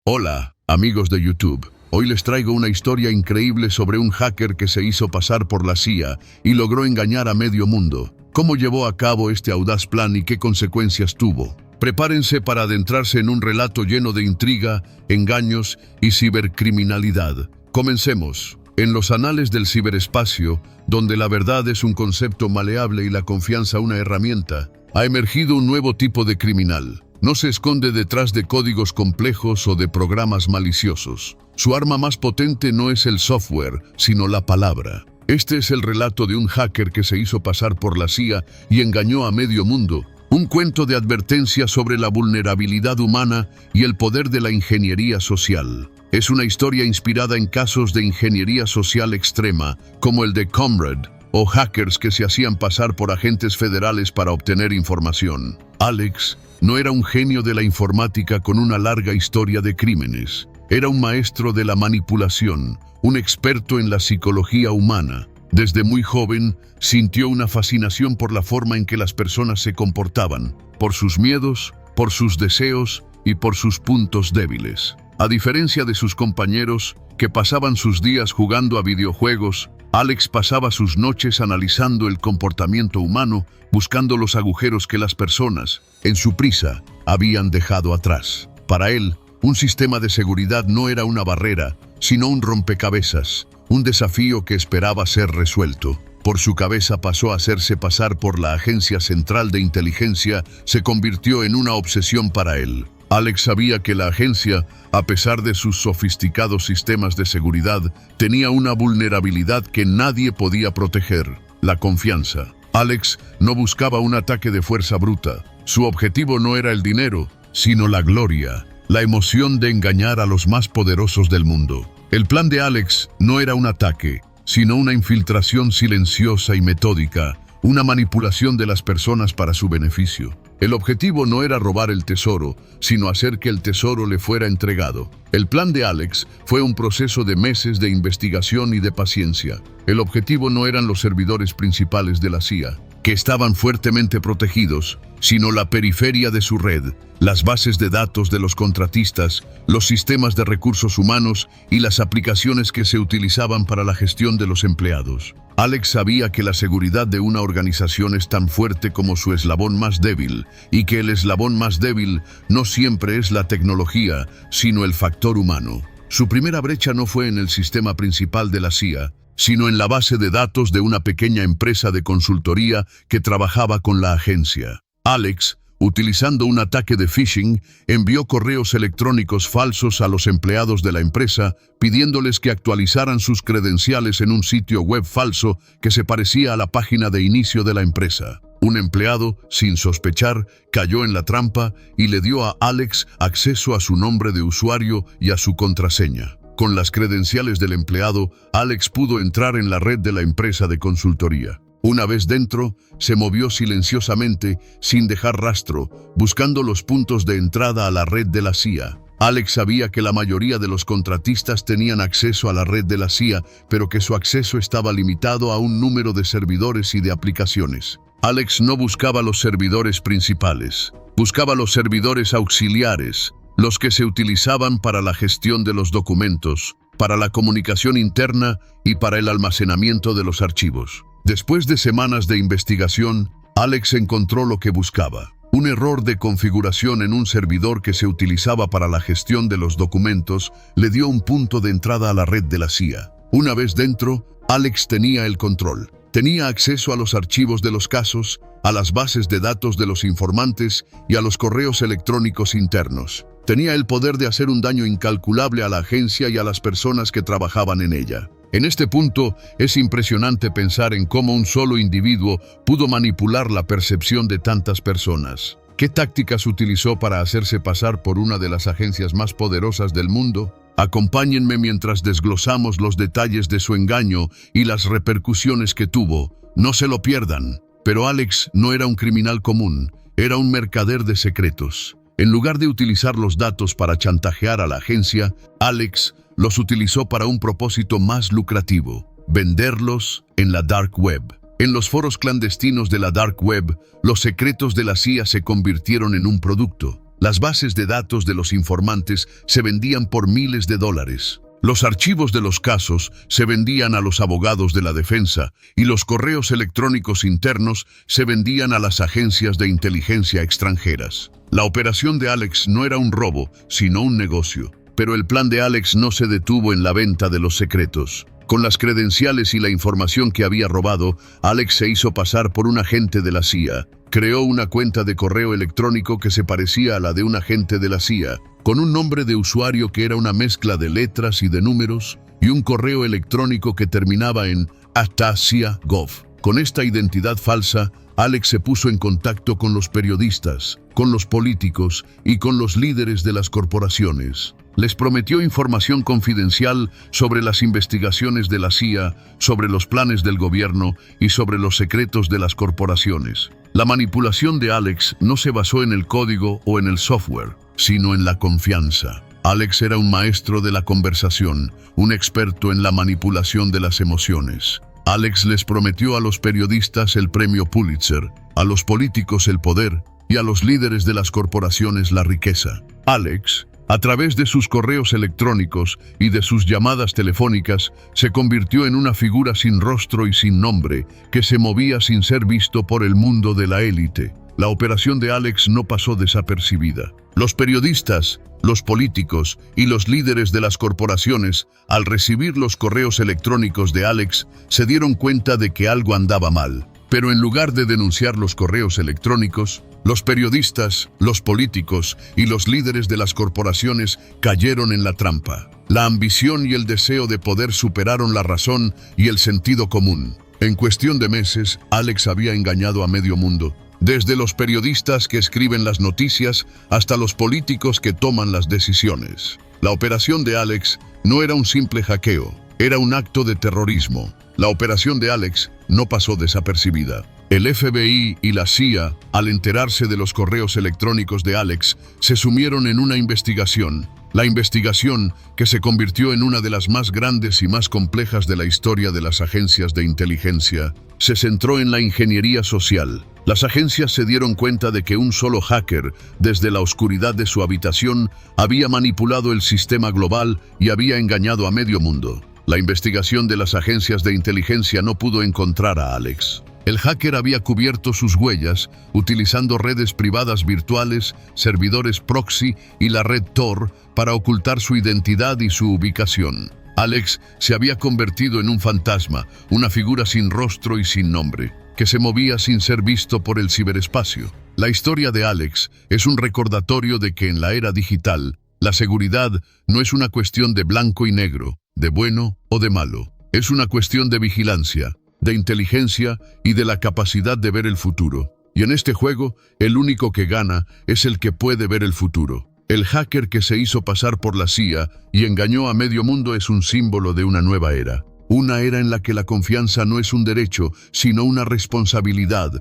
Hola, amigos de YouTube. Hoy les traigo una historia increíble sobre un hacker que se hizo pasar por la CIA y logró engañar a medio mundo. ¿Cómo llevó a cabo este audaz plan y qué consecuencias tuvo? Prepárense para adentrarse en un relato lleno de intriga, engaños y cibercriminalidad. Comencemos. En los anales del ciberespacio, donde la verdad es un concepto maleable y la confianza una herramienta, ha emergido un nuevo tipo de criminal. No se esconde detrás de códigos complejos o de programas maliciosos. Su arma más potente no es el software, sino la palabra. Este es el relato de un hacker que se hizo pasar por la CIA y engañó a medio mundo. Un cuento de advertencia sobre la vulnerabilidad humana y el poder de la ingeniería social. Es una historia inspirada en casos de ingeniería social extrema, como el de Comrade, o hackers que se hacían pasar por agentes federales para obtener información. Alex no era un genio de la informática con una larga historia de crímenes. Era un maestro de la manipulación, un experto en la psicología humana. Desde muy joven, sintió una fascinación por la forma en que las personas se comportaban, por sus miedos, por sus deseos y por sus puntos débiles. A diferencia de sus compañeros, que pasaban sus días jugando a videojuegos, Alex pasaba sus noches analizando el comportamiento humano, buscando los agujeros que las personas, en su prisa, habían dejado atrás. Para él, un sistema de seguridad no era una barrera, sino un rompecabezas, un desafío que esperaba ser resuelto. Por su cabeza pasó a hacerse pasar por la Agencia Central de Inteligencia, se convirtió en una obsesión para él. Alex sabía que la agencia, a pesar de sus sofisticados sistemas de seguridad, tenía una vulnerabilidad que nadie podía proteger: la confianza. Alex no buscaba un ataque de fuerza bruta. Su objetivo no era el dinero, sino la gloria, la emoción de engañar a los más poderosos del mundo. El plan de Alex no era un ataque, sino una infiltración silenciosa y metódica, una manipulación de las personas para su beneficio. El objetivo no era robar el tesoro, sino hacer que el tesoro le fuera entregado. El plan de Alex fue un proceso de meses de investigación y de paciencia. El objetivo no eran los servidores principales de la CIA, que estaban fuertemente protegidos, sino la periferia de su red, las bases de datos de los contratistas, los sistemas de recursos humanos y las aplicaciones que se utilizaban para la gestión de los empleados. Alex sabía que la seguridad de una organización es tan fuerte como su eslabón más débil, y que el eslabón más débil no siempre es la tecnología, sino el factor humano. Su primera brecha no fue en el sistema principal de la CIA, sino en la base de datos de una pequeña empresa de consultoría que trabajaba con la agencia. Alex, utilizando un ataque de phishing, envió correos electrónicos falsos a los empleados de la empresa, pidiéndoles que actualizaran sus credenciales en un sitio web falso que se parecía a la página de inicio de la empresa. Un empleado, sin sospechar, cayó en la trampa y le dio a Alex acceso a su nombre de usuario y a su contraseña. Con las credenciales del empleado, Alex pudo entrar en la red de la empresa de consultoría. Una vez dentro, se movió silenciosamente, sin dejar rastro, buscando los puntos de entrada a la red de la CIA. Alex sabía que la mayoría de los contratistas tenían acceso a la red de la CIA, pero que su acceso estaba limitado a un número de servidores y de aplicaciones. Alex no buscaba los servidores principales, buscaba los servidores auxiliares, los que se utilizaban para la gestión de los documentos, para la comunicación interna y para el almacenamiento de los archivos. Después de semanas de investigación, Alex encontró lo que buscaba: un error de configuración en un servidor que se utilizaba para la gestión de los documentos le dio un punto de entrada a la red de la CIA. Una vez dentro, Alex tenía el control. Tenía acceso a los archivos de los casos, a las bases de datos de los informantes y a los correos electrónicos internos. Tenía el poder de hacer un daño incalculable a la agencia y a las personas que trabajaban en ella. En este punto, es impresionante pensar en cómo un solo individuo pudo manipular la percepción de tantas personas. ¿Qué tácticas utilizó para hacerse pasar por una de las agencias más poderosas del mundo? Acompáñenme mientras desglosamos los detalles de su engaño y las repercusiones que tuvo. No se lo pierdan. Pero Alex no era un criminal común, era un mercader de secretos. En lugar de utilizar los datos para chantajear a la agencia, Alex los utilizó para un propósito más lucrativo: venderlos en la Dark Web. En los foros clandestinos de la Dark Web, los secretos de la CIA se convirtieron en un producto. Las bases de datos de los informantes se vendían por miles de dólares. Los archivos de los casos se vendían a los abogados de la defensa y los correos electrónicos internos se vendían a las agencias de inteligencia extranjeras. La operación de Alex no era un robo, sino un negocio. Pero el plan de Alex no se detuvo en la venta de los secretos. Con las credenciales y la información que había robado, Alex se hizo pasar por un agente de la CIA. Creó una cuenta de correo electrónico que se parecía a la de un agente de la CIA, con un nombre de usuario que era una mezcla de letras y de números, y un correo electrónico que terminaba en @cia.gov. Con esta identidad falsa, Alex se puso en contacto con los periodistas, con los políticos y con los líderes de las corporaciones. Les prometió información confidencial sobre las investigaciones de la CIA, sobre los planes del gobierno y sobre los secretos de las corporaciones. La manipulación de Alex no se basó en el código o en el software, sino en la confianza. Alex era un maestro de la conversación, un experto en la manipulación de las emociones. Alex les prometió a los periodistas el premio Pulitzer, a los políticos el poder y a los líderes de las corporaciones la riqueza. Alex, a través de sus correos electrónicos y de sus llamadas telefónicas, se convirtió en una figura sin rostro y sin nombre, que se movía sin ser visto por el mundo de la élite. La operación de Alex no pasó desapercibida. Los periodistas, los políticos y los líderes de las corporaciones, al recibir los correos electrónicos de Alex, se dieron cuenta de que algo andaba mal. Pero en lugar de denunciar los correos electrónicos, los periodistas, los políticos y los líderes de las corporaciones cayeron en la trampa. La ambición y el deseo de poder superaron la razón y el sentido común. En cuestión de meses, Alex había engañado a medio mundo. Desde los periodistas que escriben las noticias hasta los políticos que toman las decisiones. La operación de Alex no era un simple hackeo, era un acto de terrorismo. La operación de Alex no pasó desapercibida. El FBI y la CIA, al enterarse de los correos electrónicos de Alex, se sumieron en una investigación. La investigación, que se convirtió en una de las más grandes y más complejas de la historia de las agencias de inteligencia, se centró en la ingeniería social. Las agencias se dieron cuenta de que un solo hacker, desde la oscuridad de su habitación, había manipulado el sistema global y había engañado a medio mundo. La investigación de las agencias de inteligencia no pudo encontrar a Alex. El hacker había cubierto sus huellas utilizando redes privadas virtuales, servidores proxy y la red Tor para ocultar su identidad y su ubicación. Alex se había convertido en un fantasma, una figura sin rostro y sin nombre, que se movía sin ser visto por el ciberespacio. La historia de Alex es un recordatorio de que en la era digital, la seguridad no es una cuestión de blanco y negro, de bueno o de malo. Es una cuestión de vigilancia, de inteligencia y de la capacidad de ver el futuro. Y en este juego, el único que gana es el que puede ver el futuro. El hacker que se hizo pasar por la CIA y engañó a medio mundo es un símbolo de una nueva era. Una era en la que la confianza no es un derecho, sino una responsabilidad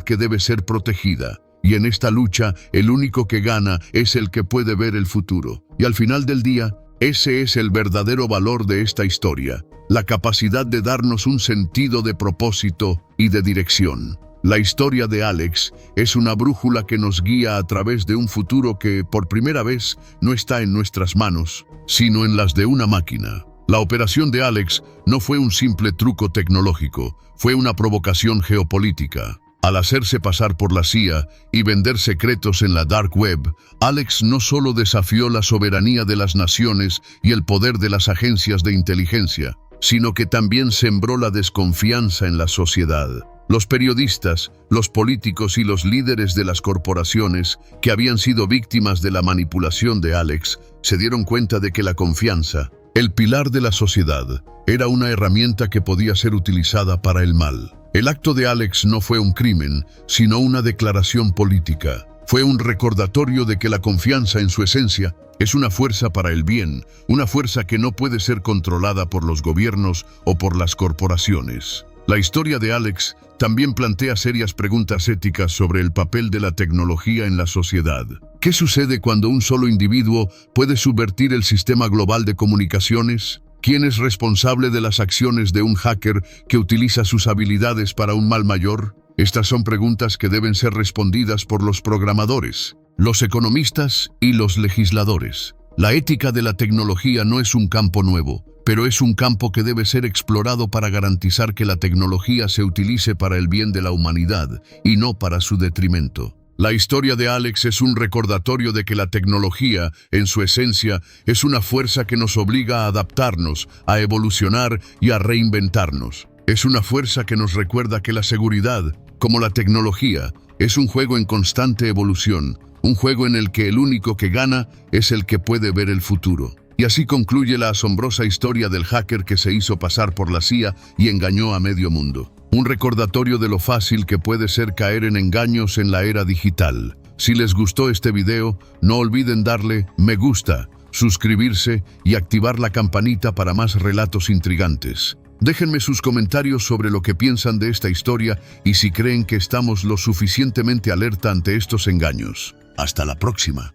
que debe ser protegida. Y en esta lucha, el único que gana es el que puede ver el futuro. Y al final del día, ese es el verdadero valor de esta historia, la capacidad de darnos un sentido de propósito y de dirección. La historia de Alex es una brújula que nos guía a través de un futuro que, por primera vez, no está en nuestras manos, sino en las de una máquina. La operación de Alex no fue un simple truco tecnológico, fue una provocación geopolítica. Al hacerse pasar por la CIA y vender secretos en la Dark Web, Alex no solo desafió la soberanía de las naciones y el poder de las agencias de inteligencia, sino que también sembró la desconfianza en la sociedad. Los periodistas, los políticos y los líderes de las corporaciones que habían sido víctimas de la manipulación de Alex se dieron cuenta de que la confianza, el pilar de la sociedad, era una herramienta que podía ser utilizada para el mal. El acto de Alex no fue un crimen, sino una declaración política. Fue un recordatorio de que la confianza en su esencia es una fuerza para el bien, una fuerza que no puede ser controlada por los gobiernos o por las corporaciones. La historia de Alex también plantea serias preguntas éticas sobre el papel de la tecnología en la sociedad. ¿Qué sucede cuando un solo individuo puede subvertir el sistema global de comunicaciones? ¿Quién es responsable de las acciones de un hacker que utiliza sus habilidades para un mal mayor? Estas son preguntas que deben ser respondidas por los programadores, los economistas y los legisladores. La ética de la tecnología no es un campo nuevo, pero es un campo que debe ser explorado para garantizar que la tecnología se utilice para el bien de la humanidad y no para su detrimento. La historia de Alex es un recordatorio de que la tecnología, en su esencia, es una fuerza que nos obliga a adaptarnos, a evolucionar y a reinventarnos. Es una fuerza que nos recuerda que la seguridad, como la tecnología, es un juego en constante evolución, un juego en el que el único que gana es el que puede ver el futuro. Y así concluye la asombrosa historia del hacker que se hizo pasar por la CIA y engañó a medio mundo. Un recordatorio de lo fácil que puede ser caer en engaños en la era digital. Si les gustó este video, no olviden darle me gusta, suscribirse y activar la campanita para más relatos intrigantes. Déjenme sus comentarios sobre lo que piensan de esta historia y si creen que estamos lo suficientemente alerta ante estos engaños. Hasta la próxima.